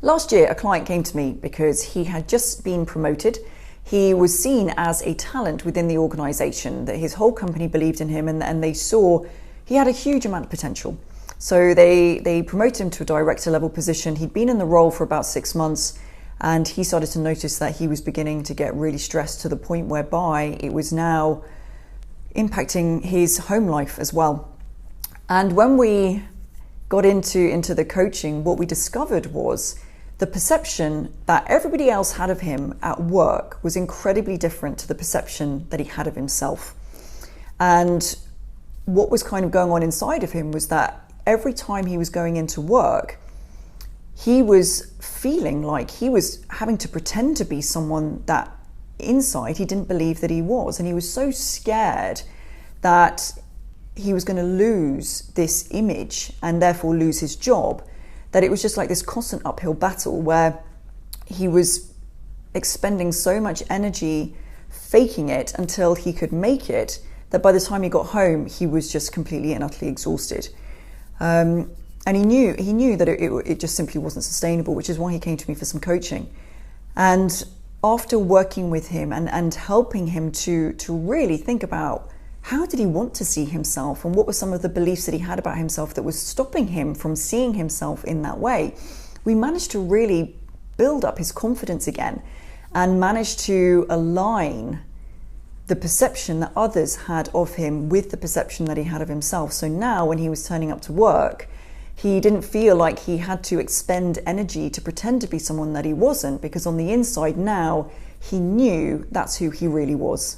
Last year, a client came to me because he had just been promoted. He was seen as a talent within the organisation, that his whole company believed in him and they saw he had a huge amount of potential. So they promoted him to a director level position. He'd been in the role for about 6 months and he started to notice that he was beginning to get really stressed to the point whereby it was now impacting his home life as well. And when we got into the coaching, what we discovered was the perception that everybody else had of him at work was incredibly different to the perception that he had of himself. And what was kind of going on inside of him was that every time he was going into work, he was feeling like he was having to pretend to be someone that inside he didn't believe that he was. And he was so scared that he was going to lose this image and therefore lose his job, that it was just like this constant uphill battle where he was expending so much energy faking it until he could make it, that by the time he got home, he was just completely and utterly exhausted. And he knew that it just simply wasn't sustainable, which is why he came to me for some coaching. And after working with him and helping him to really think about how did he want to see himself and what were some of the beliefs that he had about himself that was stopping him from seeing himself in that way, we managed to really build up his confidence again and managed to align the perception that others had of him with the perception that he had of himself. So now when he was turning up to work, he didn't feel like he had to expend energy to pretend to be someone that he wasn't, because on the inside now, he knew that's who he really was.